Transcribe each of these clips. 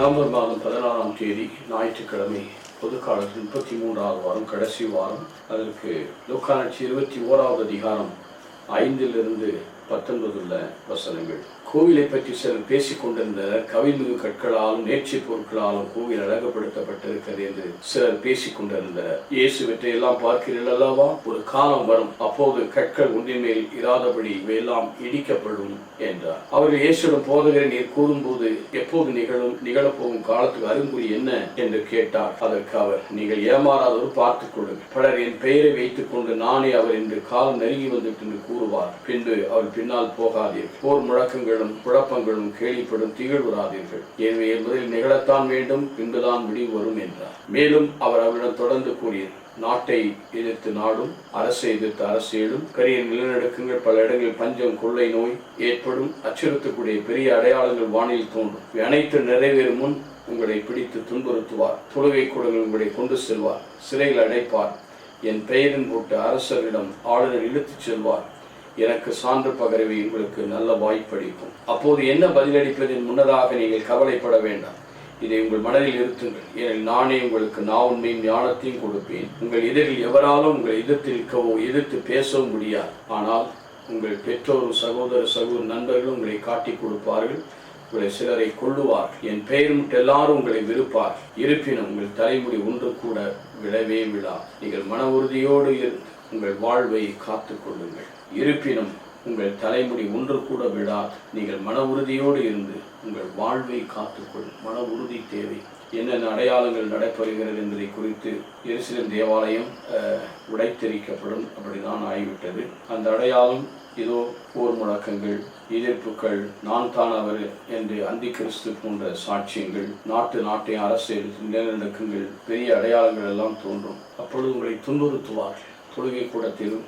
November மாதம் 16ஆம் தேதி ஞாயிற்றுக்கிழமை பொதுக்காலத்தில் 33வது வாரம், கடைசி வாரம். அதற்கு லூக்கா 21வது அதிகாரம் 5 to 19 உள்ள வசனங்கள். கோவிலை பற்றி சிலர் பேசிக் கொண்டிருந்தனர். கவிழ்மிகு கற்களாலும் நேர்ச்சி பொருட்களாலும் கோவில் அழகுபடுத்தப்பட்டிருக்கிறது என்று சிலர் பேசிக் கொண்டிருந்தனர். இயேசு இவற்றையெல்லாம் பார்க்கிறீர்கள் அல்லவா? ஒரு காலம் வரும், அப்போது கற்கள் ஒன்றின் மேல் இராதபடி இவையெல்லாம் இடிக்கப்படும் என்றார். அவர்கள் இயேசுவிடம், போதகரை நீர் கூறும்போது எப்போது நிகழப்போகும் காலத்துக்கு அறிகுறி என்ன என்று கேட்டார். அதற்கு அவர், நீங்கள் ஏமாறாதவர் பார்த்துக் கொள்ளுங்கள். பலர் என் பெயரை வைத்துக் கொண்டு நானே அவர் என்று காலம் நெருங்கி வந்துட்டு என்று கூறுவார். பின்பு அவர் பின்னால் போகாதீர்கள். போர் முழக்கங்களும் குழப்பங்களும் கேள்விப்படும் திகழ்வுறாதீர்கள். எனவே முதலில் நிகழத்தான் வேண்டும், பின்புதான் முடிவு வரும் என்றார். மேலும் அவர் அவரிடம் தொடர்ந்து கூறியது, நாட்டை எதிர்த்து நாடும், அரசை எதிர்த்து அரசியலும், பெரிய நிலநடுக்கங்கள், பல இடங்களில் பஞ்சம், கொள்ளை நோய் ஏற்படும், அச்சுறுத்தக்கூடிய பெரிய அடையாளங்கள் வானில் தோன்றும். அனைத்து நிறைவேறும் முன் உங்களை பிடித்து துன்புறுத்துவார். தொழுகை கூடங்கள் உங்களை கொண்டு செல்வார், சிறையில் அடைப்பார். என் பெயரின் போட்டு அரசரிடம் ஆளுநர் இழுத்துச் செல்வார். எனக்கு சான்று பகரவே உங்களுக்கு நல்ல வாய்ப்பளிக்கும். அப்போது என்ன பதிலளிப்பதின் முன்னதாக நீங்கள் கவலைப்பட வேண்டாம். இதை உங்கள் மனதில் இருத்துங்கள். ஏனெனில் நானே உங்களுக்கு உண்மையும் ஞானத்தையும் கொடுப்பேன். உங்கள் எதிரில் எவராலும் உங்களை எதிர்த்து நிற்கவோ எதிர்த்து பேசவும் முடியாது. ஆனால் உங்கள் பெற்றோரும் சகோதர நண்பர்களும் உங்களை காட்டிக் கொடுப்பார்கள். உங்களை சிலரை கொள்ளுவார். என் பெயரும் எல்லாரும் உங்களை விருப்பார். இருப்பினும் உங்கள் தலைமுடி ஒன்று கூட விழவே விழா. நீங்கள் மன உறுதியோடு இருந்து உங்கள் வாழ்வை காத்துக் கொள்ளுங்கள். இருப்பினும் உங்கள் தலைமுடி ஒன்று கூட விழாது. நீங்கள் மன உறுதியோடு இருந்து உங்கள் வாழ்வை காத்துக்கொள். மன உறுதி தேவை. என்னென்ன அடையாளங்கள் நடைபெறுகிறது என்பதை குறித்து எருசலேம் தேவாலயம் உடைத்தெரிக்கப்படும், அப்படிதான் ஆகிவிட்டது. அந்த அடையாளம் இதோ: போர் முழக்கங்கள், எதிர்ப்புகள், நான் தான் அவர் என்று அந்தி கிறிஸ்து போன்ற சாட்சியங்கள், நாட்டை அரசியல் நிலநடுக்கங்கள், பெரிய அடையாளங்கள் எல்லாம் தோன்றும். அப்பொழுது உங்களை துன்புறுத்துவார். தொழுகை கூடத்திலும்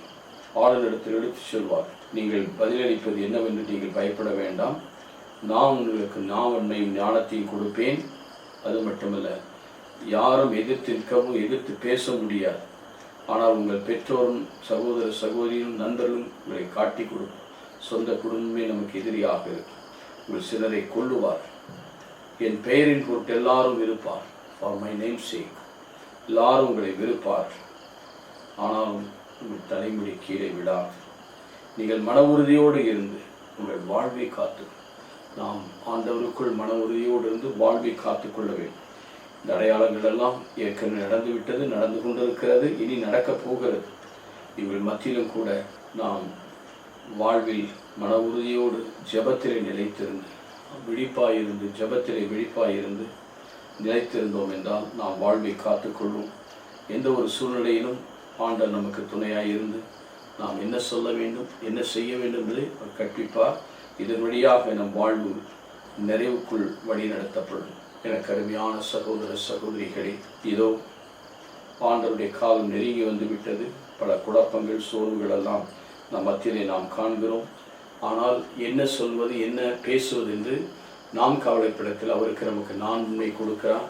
ஆளுநரிடத்தில் எடுத்துச் செல்வார். நீங்கள் பதிலளிப்பது என்னவென்று நீங்கள் பயப்பட வேண்டாம். நான் உங்களுக்கு உண்மையும் ஞானத்தையும் கொடுப்பேன். அது மட்டுமல்ல, யாரும் எதிர்த்து நிற்கவும் எதிர்த்து பேச முடியாது. ஆனால் உங்கள் பெற்றோரும் சகோதரியும் நண்பர்களும் உங்களை காட்டி கொடுக்கும். சொந்த குடும்பமே நமக்கு எதிரியாக இருக்கும். உங்கள் சிலரை கொள்ளுவார். என் பெயரின் பொருட்டு எல்லாரும் இருப்பார். ஃபார் மை நேம் சேக் எல்லாரும் உங்களை விருப்பார். ஆனாலும் உங்கள் தலைமுடி கீழே விடாது. நீங்கள் மன உறுதியோடு இருந்து உங்கள் வாழ்வை காத்து, நாம் ஆண்டவருக்குள் மன உறுதியோடு இருந்து வாழ்வை காத்துக்கொள்ள வேண்டும். இந்த அடையாளங்கள் எல்லாம் ஏற்கனவே நடந்துவிட்டது, நடந்து கொண்டிருக்கிறது, இனி நடக்கப் போகிறது. இவர்கள் மத்தியிலும் கூட நாம் வாழ்வில் மன உறுதியோடு ஜெபத்திலே நிலைத்திருந்து விழிப்பாயிருந்து ஜெபத்திலே விழிப்பாயிருந்து நிலைத்திருந்தோம் என்றால் நாம் வாழ்வை காத்துக்கொள்வோம். எந்த ஒரு சூழ்நிலையிலும் ஆண்டவர் நமக்கு துணையாயிருந்து நாம் என்ன சொல்ல வேண்டும், என்ன செய்ய வேண்டும் என்பதை அவர் கற்பிப்பார். இதன் வழியாக நம் வாழ்வு நிறைவுக்குள் வழி நடத்தப்படும். எனக்கு அருமையான சகோதர சகோதரிகளே, இதோ ஆண்டவருடைய காலம் நெருங்கி வந்துவிட்டது. பல குழப்பங்கள், சோர்வுகள் எல்லாம் நம் மத்தியிலே நாம் காண்கிறோம். ஆனால் என்ன சொல்வது, என்ன பேசுவது என்று நாம் கவலைப்படத்தில் அவருக்கு நமக்கு உண்மை கொடுக்கிறார்.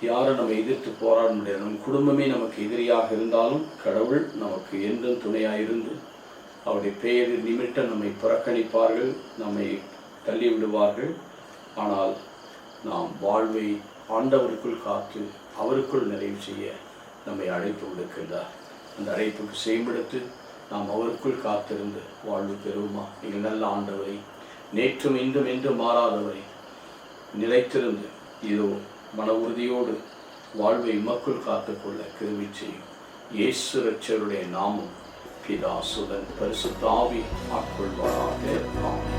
யாரும் நம்ம எதிர்த்து போராட முடியாது. நம் குடும்பமே நமக்கு எதிரியாக இருந்தாலும் கடவுள் நமக்கு என்றும் துணையாயிருந்து அவருடைய பெயர் நிமித்தம் நம்மை புறக்கணிப்பார்கள், நம்மை தள்ளிவிடுவார்கள். ஆனால் நாம் வாழ்வை ஆண்டவருக்குள் காத்து அவருக்குள் நிறைவு செய்ய நம்மை அழைப்பு விடுக்கின்றார். அந்த அழைப்புக்கு செய்யப்படுத்து நாம் அவருக்குள் காத்திருந்து வாழ்வு பெறுவோமா? நீங்கள் நல்ல ஆண்டவரை, நேற்றும் இன்றும் என்றும் மாறாதவரை நிலைத்திருந்து இதோ மன உறுதியோடு வாழ்வை மக்கள் காத்துக்கொள்ள கிருபை செய்யும். இயேசு இரட்சகருடைய நாமம் பிதா, சுதன், பரிசுத்த ஆவி ஆட்கொள்வாராக. ஆமென்.